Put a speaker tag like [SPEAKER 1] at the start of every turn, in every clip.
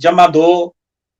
[SPEAKER 1] + 2,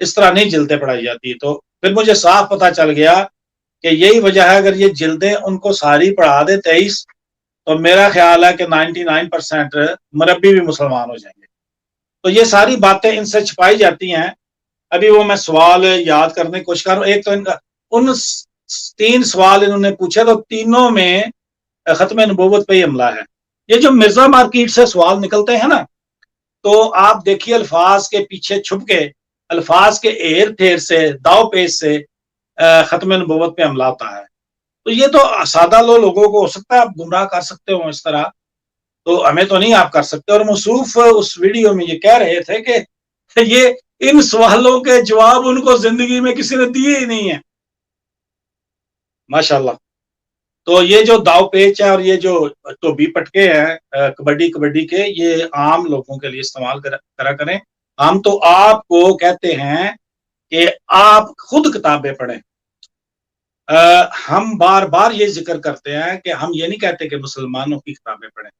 [SPEAKER 1] اس طرح نہیں جلدیں پڑھائی جاتی. تو پھر مجھے صاف پتہ چل گیا کہ یہی وجہ ہے. اگر یہ جلدیں ان کو ساری پڑھا دے 23 تو میرا خیال ہے کہ 99% مربی بھی مسلمان ہو جائیں گے. تو یہ ساری باتیں ان سے چھپائی جاتی ہیں. ابھی وہ میں سوال یاد کرنے کی کوشش کر رہا ہوں. ایک تو ان کا ان 3 سوال انہوں نے پوچھے تو تینوں میں ختم نبوت پہ ہی حملہ ہے. یہ جو مرزا مارکیٹ سے سوال نکلتے ہیں نا, تو آپ دیکھیے الفاظ کے پیچھے چھپ کے, الفاظ کے ایر پھیر سے, داؤ پیچ سے ختم نبوت پہ حملہ ہوتا ہے. تو یہ تو سادہ لوگوں کو ہو سکتا ہے آپ گمراہ کر سکتے ہو اس طرح, تو ہمیں تو نہیں آپ کر سکتے. اور موصوف اس ویڈیو میں یہ کہہ رہے تھے کہ یہ ان سوالوں کے جواب ان کو زندگی میں کسی نے دیے ہی نہیں ہیں. ماشاءاللہ. تو یہ جو داؤ پیچ ہے اور یہ جو ٹوبی پٹکے ہیں کبڈی کے, یہ عام لوگوں کے لیے استعمال کرا کریں. ہم تو آپ کو کہتے ہیں کہ آپ خود کتابیں پڑھیں. ہم بار بار یہ ذکر کرتے ہیں کہ ہم یہ نہیں کہتے کہ مسلمانوں کی کتابیں پڑھیں,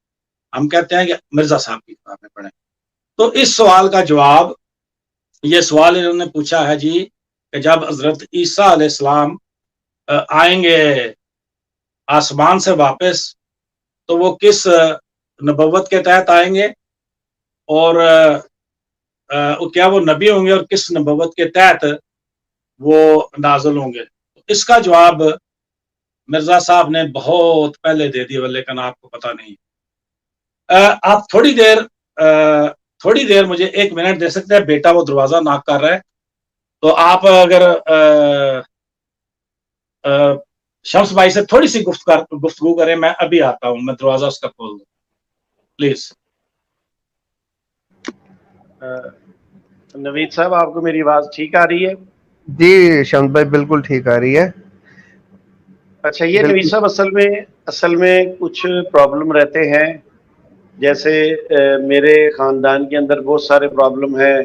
[SPEAKER 1] ہم کہتے ہیں کہ مرزا صاحب کی کتابیں پڑھیں. تو اس سوال کا جواب, یہ سوال انہوں نے پوچھا ہے جی کہ جب حضرت عیسیٰ علیہ السلام آئیں گے آسمان سے واپس تو وہ کس نبوت کے تحت آئیں گے, اور کیا وہ نبی ہوں گے, اور کس نبوت کے تحت وہ نازل ہوں گے. اس کا جواب مرزا صاحب نے بہت پہلے دے دیا, لیکن آپ کو پتہ نہیں. آپ تھوڑی دیر مجھے 1 منٹ دے سکتے ہیں؟ بیٹا وہ دروازہ ناک کر رہا ہے, تو آپ اگر شمس بھائی سے تھوڑی سی گفتگو کریں. میں ابھی آتا ہوں, میں دروازہ اس کا کھول دوں پلیز.
[SPEAKER 2] نوید صاحب آپ کو میری آواز ٹھیک آ رہی ہے؟
[SPEAKER 3] جی شمس بھائی بالکل ٹھیک آ رہی ہے.
[SPEAKER 2] اچھا, یہ نوید صاحب اصل میں کچھ پرابلم رہتے ہیں. جیسے میرے خاندان کے اندر بہت سارے پرابلم ہیں.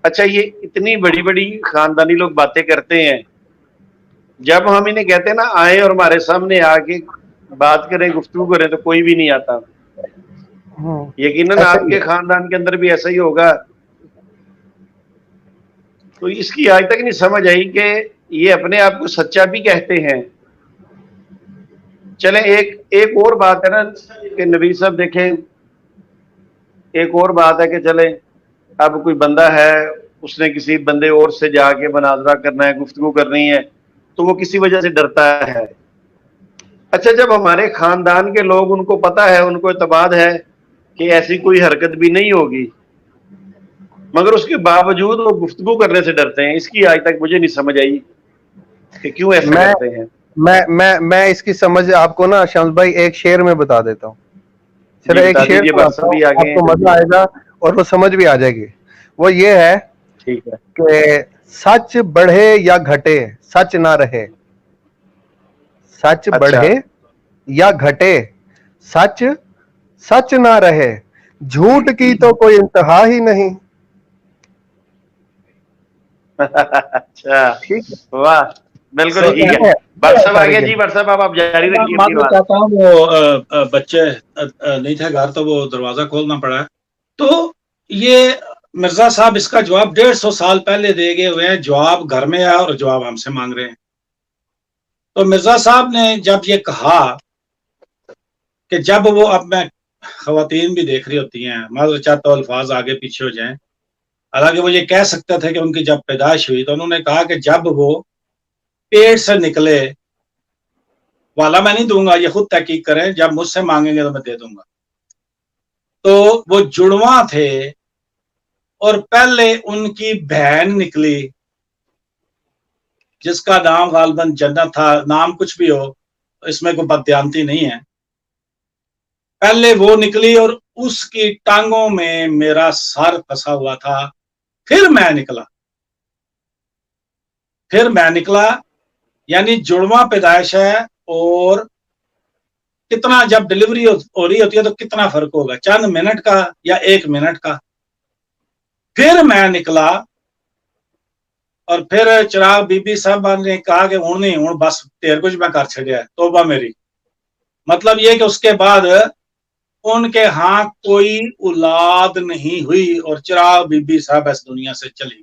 [SPEAKER 2] اچھا, یہ اتنی بڑی بڑی خاندانی لوگ باتیں کرتے ہیں, جب ہم انہیں کہتے ہیں نا آئیں اور ہمارے سامنے آ کے بات کریں, گفتگو کریں, تو کوئی بھی نہیں آتا. یقیناً آپ کے خاندان کے اندر بھی ایسا ہی ہوگا. تو اس کی آج تک نہیں سمجھ آئی کہ یہ اپنے آپ کو سچا بھی کہتے ہیں. چلیں ایک اور بات ہے نا کہ نبی صاحب دیکھیں, ایک اور بات ہے کہ چلیں اب کوئی بندہ ہے, اس نے کسی بندے اور سے جا کے مناظرہ کرنا ہے, گفتگو کرنی ہے, تو وہ کسی وجہ سے ڈرتا ہے. اچھا, جب ہمارے خاندان کے لوگ, ان کو پتا ہے, ان کو اعتماد ہے کہ ایسی کوئی حرکت بھی نہیں ہوگی, مگر اس کے باوجود وہ گفتگو کرنے سے ڈرتے ہیں. اس کی آج تک مجھے نہیں سمجھ آئی کہ کیوں ایسا کرتے ہیں.
[SPEAKER 3] میں اس کی سمجھ آپ کو نا شمس بھائی ایک شعر میں بتا دیتا ہوں. چلو
[SPEAKER 2] جی
[SPEAKER 3] ایک
[SPEAKER 2] بتا
[SPEAKER 3] شعر
[SPEAKER 2] دیجیے, بات
[SPEAKER 3] سناتا
[SPEAKER 2] سب
[SPEAKER 3] ہوں,
[SPEAKER 2] بھی
[SPEAKER 3] آپ
[SPEAKER 2] آگے
[SPEAKER 3] کو
[SPEAKER 2] ہیں.
[SPEAKER 3] مزہ آئے گا اور وہ سمجھ بھی آ جائے گی. وہ یہ ہے
[SPEAKER 2] ٹھیک ہے.
[SPEAKER 3] کہ سچ بڑھے یا گھٹے سچ نہ رہے, سچ
[SPEAKER 2] اچھا.
[SPEAKER 3] بڑھے یا گھٹے سچ سچ نہ رہے, جھوٹ کی تو کوئی انتہا ہی نہیں.
[SPEAKER 2] اچھا,
[SPEAKER 3] ٹھیک ہے,
[SPEAKER 2] واہ, بالکل ٹھیک ہے. بٹ صاحب آگے جی, بٹ صاحب آپ جاری رکھیے اپنی
[SPEAKER 1] معذرت
[SPEAKER 2] بات.
[SPEAKER 1] چاہتا ہوں, وہ بچے نہیں تھے گھر تو وہ دروازہ کھولنا پڑا. تو یہ مرزا صاحب اس کا جواب 150 سال پہلے دے گئے ہوئے ہیں. جواب گھر میں آیا اور جواب ہم سے مانگ رہے ہیں. تو مرزا صاحب نے جب یہ کہا کہ جب وہ, اب میں خواتین بھی دیکھ رہی ہوتی ہیں, معذرت چاہتا ہوں الفاظ آگے پیچھے ہو جائیں, حالانکہ وہ یہ کہہ سکتے تھے کہ ان کی جب پیدائش ہوئی, تو انہوں نے کہا کہ جب وہ پیٹ سے نکلے, والا میں نہیں دوں گا, یہ خود تحقیق کریں, جب مجھ سے مانگیں گے تو میں دے دوں گا. تو وہ جڑواں تھے اور پہلے ان کی بہن نکلی جس کا نام غالباً جنت تھا, نام کچھ بھی ہو, اس میں کوئی بددیانتی نہیں ہے. پہلے وہ نکلی اور اس کی ٹانگوں میں میرا سر پھنسا ہوا تھا. پھر میں نکلا, یعنی جڑواں پیدائش ہے. اور کتنا جب ڈلیوری ہو رہی ہوتی ہے تو کتنا فرق ہوگا, چند منٹ کا یا 1 منٹ کا. پھر میں نکلا اور پھر چراغ بی بی صاحب نے کہا کہ ہوں نہیں, ہوں بس تیر کچھ میں کر چھڑیا, توبہ میری. مطلب یہ کہ اس کے بعد ان کے ہاں کوئی اولاد نہیں ہوئی اور چراغ بی بی صاحب اس دنیا سے چلی.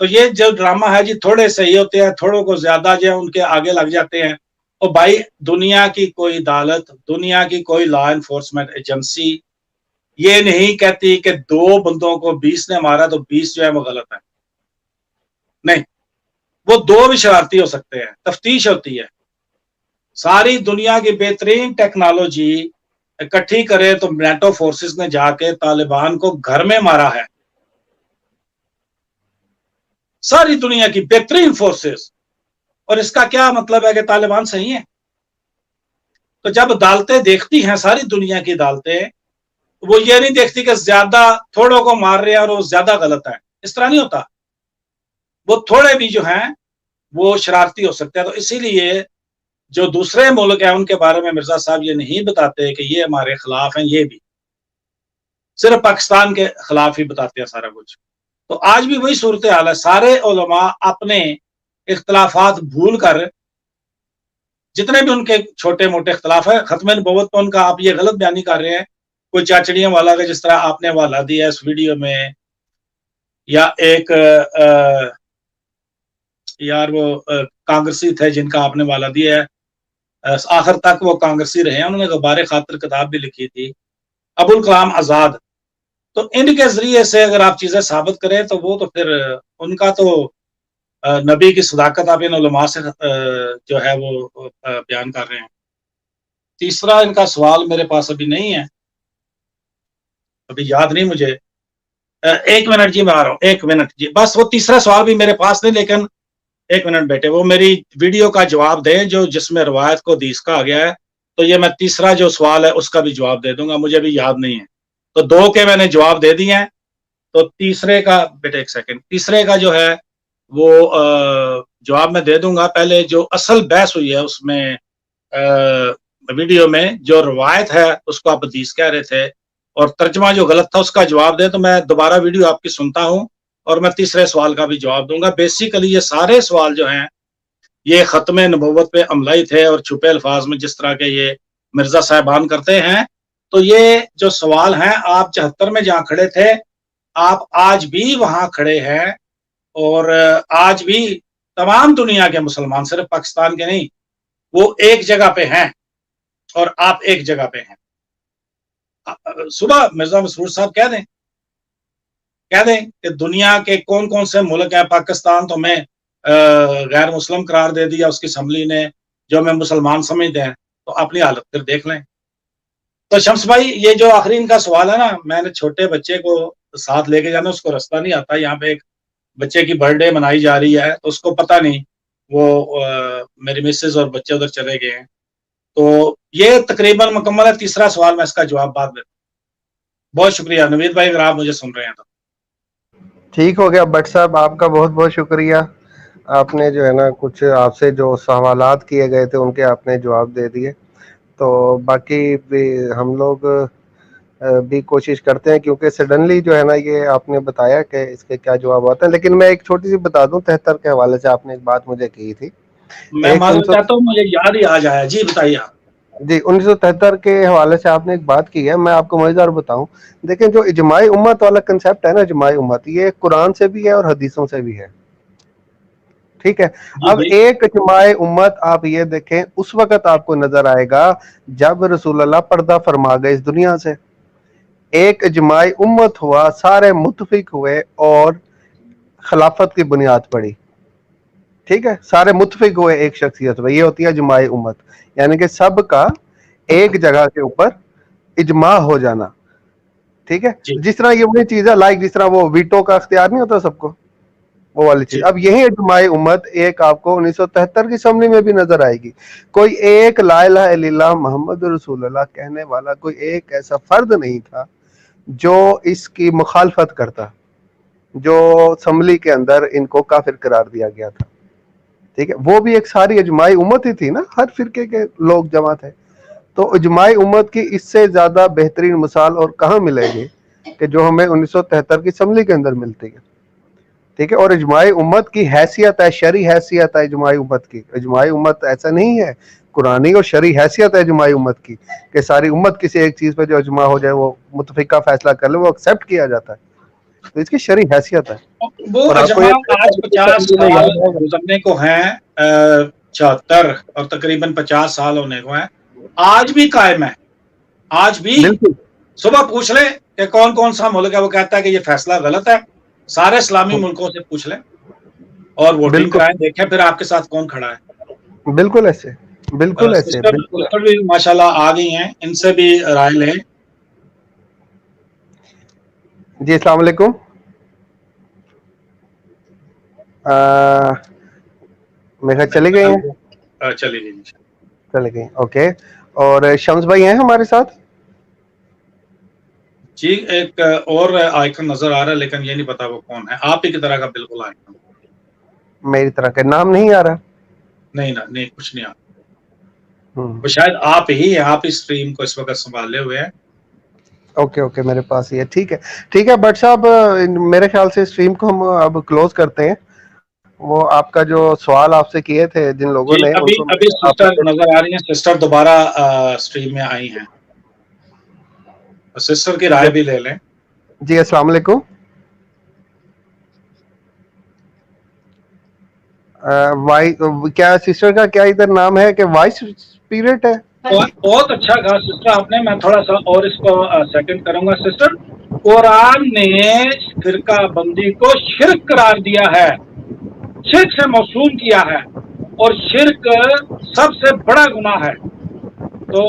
[SPEAKER 1] تو یہ جو ڈرامہ ہے جی تھوڑے صحیح ہوتے ہیں, تھوڑوں کو زیادہ جو ہے ان کے آگے لگ جاتے ہیں. اور بھائی دنیا کی کوئی عدالت, دنیا کی کوئی لا انفورسمنٹ ایجنسی یہ نہیں کہتی کہ 2 بندوں کو 20 نے مارا تو 20 جو ہے وہ غلط ہے. نہیں, وہ 2 بھی شرارتی ہو سکتے ہیں, تفتیش ہوتی ہے. ساری دنیا کی بہترین ٹیکنالوجی اکٹھی کرے تو نیٹو فورسز نے جا کے طالبان کو گھر میں مارا ہے. ساری دنیا کی بہترین فورسز. اور اس کا کیا مطلب ہے کہ طالبان صحیح ہیں؟ تو جب عدالتیں دیکھتی ہیں, ساری دنیا کی عدالتیں, وہ یہ نہیں دیکھتی کہ زیادہ تھوڑوں کو مار رہے ہیں اور وہ زیادہ غلط ہے. اس طرح نہیں ہوتا. وہ تھوڑے بھی جو ہیں وہ شرارتی ہو سکتے ہیں. تو اسی لیے جو دوسرے ملک ہیں ان کے بارے میں مرزا صاحب یہ نہیں بتاتے کہ یہ ہمارے خلاف ہیں, یہ بھی صرف پاکستان کے خلاف ہی بتاتے ہیں سارا کچھ. تو آج بھی وہی صورتحال ہے. سارے علماء اپنے اختلافات بھول کر, جتنے بھی ان کے چھوٹے موٹے اختلاف ہیں, ختم نبوت پر ان کا آپ یہ غلط بیانی کر رہے ہیں. کوئی چاچڑیاں والا کا جس طرح آپ نے حوالہ دیا ہے اس ویڈیو میں, یا ایک یار وہ کانگریسی تھے جن کا آپ نے حوالہ دیا ہے, آخر تک وہ کانگریسی رہے ہیں, انہوں نے غبار خاطر کتاب بھی لکھی تھی, ابوالکلام آزاد. تو ان کے ذریعے سے اگر آپ چیزیں ثابت کریں تو وہ تو پھر ان کا تو نبی کی صداقت آپ ان علماء سے جو ہے وہ بیان کر رہے ہیں. تیسرا ان کا سوال میرے پاس ابھی نہیں ہے, ابھی یاد نہیں مجھے. 1 منٹ جی, میں آ رہا ہوں, 1 منٹ جی بس. وہ تیسرا سوال بھی میرے پاس نہیں, لیکن 1 منٹ بیٹے, وہ میری ویڈیو کا جواب دیں جو جس میں روایت کو حدیث کہا گیا ہے. تو یہ میں تیسرا جو سوال ہے اس کا بھی جواب دے دوں گا, مجھے بھی یاد نہیں ہے. تو 2 کے میں نے جواب دے دیے ہیں. تو تیسرے کا بیٹے 1 سیکنڈ, تیسرے کا جو ہے وہ جواب میں دے دوں گا. پہلے جو اصل بحث ہوئی ہے اس میں ویڈیو میں جو روایت ہے اس کو آپ حدیث کہہ رہے تھے, اور ترجمہ جو غلط تھا اس کا جواب دے. تو میں دوبارہ ویڈیو آپ کی سنتا ہوں اور میں تیسرے سوال کا بھی جواب دوں گا. بیسیکلی یہ سارے سوال جو ہیں یہ ختم نبوت پہ عملائی تھے, اور چھپے الفاظ میں جس طرح کے یہ مرزا صاحبان کرتے ہیں. تو یہ جو سوال ہیں, آپ 74 میں جہاں کھڑے تھے آپ آج بھی وہاں کھڑے ہیں, اور آج بھی تمام دنیا کے مسلمان, صرف پاکستان کے نہیں, وہ ایک جگہ پہ ہیں اور آپ ایک جگہ پہ ہیں. صبح مرزا مسرور صاحب کہہ دیں کہ دنیا کے کون کون سے ملک ہیں. پاکستان تو میں غیر مسلم قرار دے دیا اس کی اسمبلی نے, جو میں مسلمان سمجھتے ہیں. تو اپنی حالت پھر دیکھ لیں. تو شمس بھائی یہ جو آخری ان کا سوال ہے نا, میں نے چھوٹے بچے کو ساتھ لے کے جانا, اس کو رستہ نہیں آتا. یہاں پہ ایک بچے کی برتھ ڈے منائی جا رہی ہے تو اس کو پتہ نہیں, وہ میری مسز اور بچے ادھر چلے گئے ہیں. تو یہ تقریباً مکمل ہے. تیسرا سوال میں اس کا جواب بعد میں. بہت شکریہ نوید بھائی, اگر آپ مجھے سن رہے ہیں تو.
[SPEAKER 3] ٹھیک ہو گیا بٹ صاحب, آپ کا بہت بہت شکریہ. آپ نے جو ہے نا کچھ آپ سے جو سوالات کیے گئے تھے ان کے آپ نے جواب دے دیے. تو باقی بھی ہم لوگ بھی کوشش کرتے ہیں, کیونکہ سڈنلی جو ہے نا یہ آپ نے بتایا کہ اس کے کیا جواب آتا ہے. لیکن میں ایک چھوٹی سی بتا دوں, 73 کے حوالے سے آپ نے ایک بات مجھے کی تھی.
[SPEAKER 1] میں معذرت چاہتا ہوں, مجھے یاد ہی آ جایا. جی بتائیے آپ.
[SPEAKER 3] جی 1973 کے حوالے سے آپ نے ایک بات کی ہے, میں آپ کو مزیدار بتاؤں. دیکھیں جو اجماعی امت والا کنسیپٹ ہے نا, اجماعی امت, یہ قرآن سے بھی ہے اور حدیثوں سے بھی ہے. ٹھیک ہے.
[SPEAKER 1] جی
[SPEAKER 3] اب
[SPEAKER 1] جی
[SPEAKER 3] ایک اجماعی امت آپ یہ دیکھیں اس وقت آپ کو نظر آئے گا جب رسول اللہ پردہ فرما گئے اس دنیا سے. ایک اجماعی امت ہوا, سارے متفق ہوئے اور خلافت کی بنیاد پڑی. ٹھیک ہے, سارے متفق ہوئے ایک شخصیت پہ, یہ ہوتی ہے اجماعی امت. یعنی کہ سب کا ایک جگہ کے اوپر اجماع ہو جانا. ٹھیک ہے,
[SPEAKER 1] جی
[SPEAKER 3] جس طرح یہ وہی چیز ہے لائک جس طرح وہ ویٹو کا اختیار نہیں ہوتا سب کو, وہ والی چیز.
[SPEAKER 1] جی
[SPEAKER 3] اب یہی اجماعی امت ایک آپ کو 1973 کی اسمبلی میں بھی نظر آئے گی. کوئی ایک لا الہ الا اللہ محمد رسول اللہ کہنے والا کوئی ایک ایسا فرد نہیں تھا جو اس کی مخالفت کرتا, جو اسمبلی کے اندر ان کو کافر قرار دیا گیا تھا. ٹھیک ہے, وہ بھی ایک ساری اجماعی امت ہی تھی نا, ہر فرقے کے لوگ جمع تھے. تو اجماعی امت کی اس سے زیادہ بہترین مثال اور کہاں ملے گی کہ جو ہمیں 1973 کی اسمبلی کے اندر ملتی ہے. ٹھیک ہے, اور اجماعی امت کی حیثیت ہے, شرعی حیثیت ہے اجماعی امت کی. اجماعی امت ایسا نہیں ہے, قرآنی اور شرعی حیثیت ہے اجماعی امت کی کہ ساری امت کسی ایک چیز پہ جو اجماع ہو جائے وہ متفقہ فیصلہ کر لے, وہ ایکسیپٹ کیا جاتا ہے. تو اس کی شرعی حیثیت ہے.
[SPEAKER 1] وہ
[SPEAKER 3] اور آپ کو
[SPEAKER 1] جماعت
[SPEAKER 3] یہ
[SPEAKER 1] آج 50
[SPEAKER 3] میں
[SPEAKER 1] سال
[SPEAKER 3] یاد ہوگا.
[SPEAKER 1] گزرنے کو ہیں، 76 اور تقریباً 50 سال ہونے کو ہیں، آج بھی قائم ہے. آج بھی
[SPEAKER 3] بالکل
[SPEAKER 1] صبح پوچھ لیں کہ کون کون سا ملک ہے وہ کہتا ہے کہ یہ فیصلہ غلط ہے، سارے اسلامی ملکوں سے پوچھ لیں اور ووٹنگ
[SPEAKER 3] بالکل
[SPEAKER 1] کرائیں، دیکھیں پھر آپ کے ساتھ کون کھڑا ہے.
[SPEAKER 3] بالکل ایسے بالکل ایسے
[SPEAKER 1] سسٹر
[SPEAKER 3] بالکل.
[SPEAKER 1] سسٹر بھی ماشاءاللہ آ گئی ہیں، ان سے بھی رائے لیں.
[SPEAKER 3] جی السلام علیکم. میرے خیال چلے گئے ہیں.
[SPEAKER 1] چلی گئی.
[SPEAKER 3] چلے گئے اوکے. اور شمس بھائی ہیں ہمارے ساتھ.
[SPEAKER 1] جی ایک اور آئیکن نظر آ رہا ہے لیکن یہ نہیں پتا وہ کون ہے. آپ ہی کی طرح کا بالکل آئیکن.
[SPEAKER 3] میری طرح کا نام نہیں آ رہا.
[SPEAKER 1] نہیں نہیں کچھ نہیں آ رہا.
[SPEAKER 3] ہوں.
[SPEAKER 1] وہ شاید آپ ہی ہیں، آپ اس اسٹریم کو اس وقت سنبھالے ہوئے ہیں.
[SPEAKER 3] اوکے اوکے میرے پاس یہ ٹھیک ہے. ٹھیک ہے بٹ صاحب میرے خیال سے اسٹریم کو ہم اب کلوز کرتے ہیں. وہ آپ کا جو سوال آپ سے کیے تھے جن لوگوں
[SPEAKER 1] جی
[SPEAKER 3] نے ان
[SPEAKER 1] ابھی
[SPEAKER 3] کو
[SPEAKER 1] ابھی
[SPEAKER 3] آپ
[SPEAKER 1] سسٹر نظر آ رہی ہیں. سسٹر دوبارہ اسٹریم میں آئی ہیں، سسٹر کی رائے بھی لے لیں.
[SPEAKER 3] جی السلام علیکم. کیا سسٹر کا کیا ادھر نام ہے کہ وائس اسپرٹ ہے.
[SPEAKER 1] بہت اچھا کہا سسٹر آپ نے. میں تھوڑا سا اور اس کو سیکنڈ کروں گا. سسٹر قرآن نے فرقہ بندی کو شرک قرار دیا ہے، شرک سے موسوم کیا ہے، اور شرک سب سے بڑا گناہ ہے. تو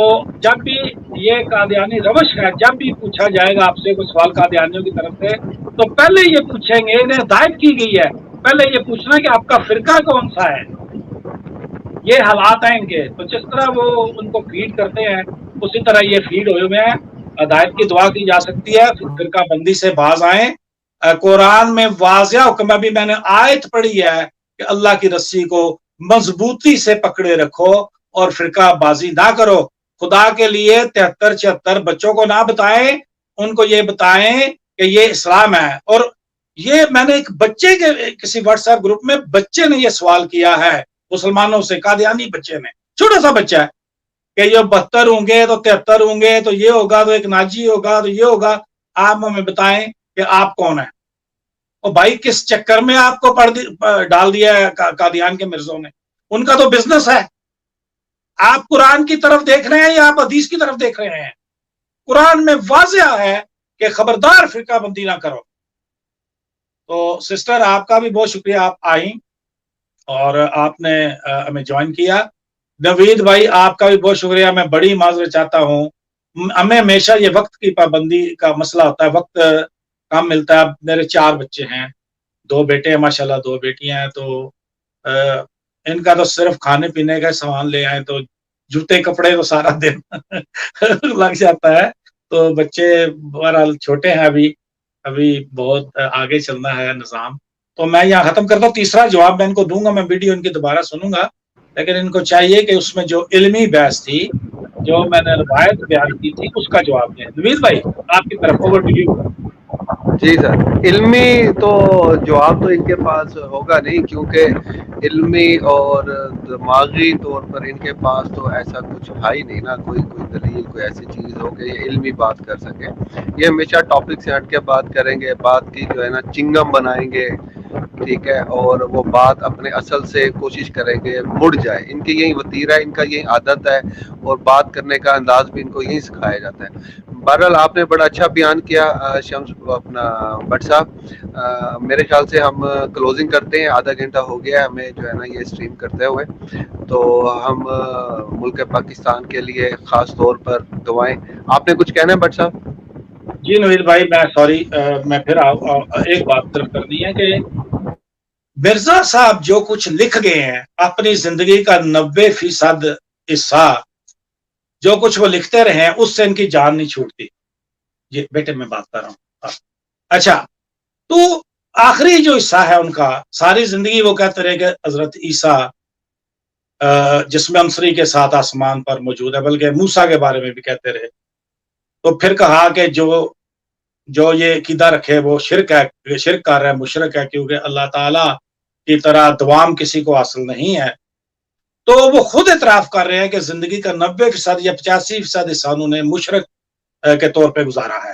[SPEAKER 1] جب بھی یہ قادیانی روش ہے، جب بھی پوچھا جائے گا آپ سے کوئی سوال قادیانیوں کی طرف سے، تو پہلے یہ پوچھیں گے، انہیں ہدایت کی گئی ہے پہلے یہ پوچھنا کہ آپ کا فرقہ کون سا ہے. یہ حالات ہیں ان کے. تو جس طرح وہ ان کو فیڈ کرتے ہیں اسی طرح یہ فیڈ ہوئے ہوئے ہیں. ہدایت کی دعا کی جا سکتی ہے، فرقہ بندی سے باز آئیں. قرآن میں واضح حکم، ابھی میں نے آیت پڑھی ہے کہ اللہ کی رسی کو مضبوطی سے پکڑے رکھو اور فرقہ بازی نہ کرو. خدا کے لیے 73-74 بچوں کو نہ بتائیں، ان کو یہ بتائیں کہ یہ اسلام ہے. اور یہ میں نے ایک بچے کے کسی واٹس ایپ گروپ میں بچے نے یہ سوال کیا ہے مسلمانوں سے، قادیانی بچے نے، چھوٹا سا بچہ ہے، کہ یہ 72 ہوں گے تو 73 ہوں گے تو یہ ہوگا، تو ایک ناجی ہوگا تو یہ ہوگا. آپ ہمیں بتائیں کہ آپ کون ہیں. اور بھائی کس چکر میں آپ کو ڈال دیا ہے قادیان کے مرزوں نے. ان کا تو بزنس ہے. آپ قرآن کی طرف دیکھ رہے ہیں یا آپ حدیث کی طرف دیکھ رہے ہیں؟ قرآن میں واضح ہے کہ خبردار فرقہ بندی نہ کرو. تو سسٹر آپ کا بھی بہت شکریہ، آپ آئیں اور آپ نے ہمیں جوائن کیا. نوید بھائی آپ کا بھی بہت شکریہ. میں بڑی معذرت چاہتا ہوں، ہمیں ہمیشہ یہ وقت کی پابندی کا مسئلہ ہوتا ہے، وقت کم ملتا ہے. میرے 4 بچے ہیں، 2 بیٹے ہیں ماشاءاللہ، 2 بیٹیاں ہیں. تو ان کا تو صرف کھانے پینے کا سامان لے آئے تو جوتے کپڑے تو سارا دن لگ جاتا ہے. تو بچے بہرحال چھوٹے ہیں، ابھی بہت آگے چلنا ہے نظام. تو میں یہاں ختم کرتا ہوں. تیسرا جواب میں ان کو دوں گا، میں ویڈیو ان کی دوبارہ سنوں گا، لیکن ان کو چاہیے کہ اس میں جو علمی بحث تھی، جو میں نے روایت بیان کی تھی، اس کا جواب دیں. نوید بھائی آپ کی طرف اوور ٹو یو.
[SPEAKER 3] جی سر. علمی تو جواب تو ان کے پاس ہوگا نہیں، کیونکہ علمی اور دماغی طور پر ان کے پاس تو ایسا کچھ ہے ہی نہیں نا. کوئی دلیل، کوئی ایسی چیز ہو کہ یہ علمی بات کر سکے. یہ ہمیشہ ٹاپک سے ہٹ کے بات کریں گے، بات کی جو ہے نا چنگم بنائیں گے، ٹھیک ہے، اور وہ بات اپنے اصل سے کوشش کریں گے مڑ جائے. ان کی یہی وتیرہ ہے، ان کا یہی عادت ہے، اور بات کرنے کا انداز بھی ان کو یہی سکھایا جاتا ہے. بہرحال آپ نے بڑا اچھا بیان کیا شمس اپنا بٹ صاحب. میرے خیال سے ہم کلوزنگ کرتے ہیں، آدھا گھنٹہ ہو گیا ہمیں جو ہے نا یہ اسٹریم کرتے ہوئے. تو ہم ملک پاکستان کے لیے خاص طور پر دعائیں. آپ نے کچھ کہنا ہے بٹ صاحب؟
[SPEAKER 1] جی نوید بھائی میں سوری، میں پھر ایک بات صرف کرنی ہے کہ مرزا صاحب جو کچھ لکھ گئے ہیں اپنی زندگی کا 90% حصہ جو کچھ وہ لکھتے رہے ہیں، اس سے ان کی جان نہیں چھوٹتی. یہ بیٹے میں بات کر رہا ہوں. اچھا، تو آخری جو حصہ ہے ان کا، ساری زندگی وہ کہتے رہے کہ حضرت عیسیٰ جسم عنصری کے ساتھ آسمان پر موجود ہے، بلکہ موسیٰ کے بارے میں بھی کہتے رہے. تو پھر کہا کہ جو یہ عقیدہ رکھے وہ شرک ہے، شرک کر رہا ہے، مشرک ہے، کیونکہ اللہ تعالیٰ کی طرح دوام کسی کو حاصل نہیں ہے. تو وہ خود اعتراف کر رہے ہیں کہ زندگی کا 90% یا 85% حصہ انہوں نے مشرک کے طور پہ گزارا ہے.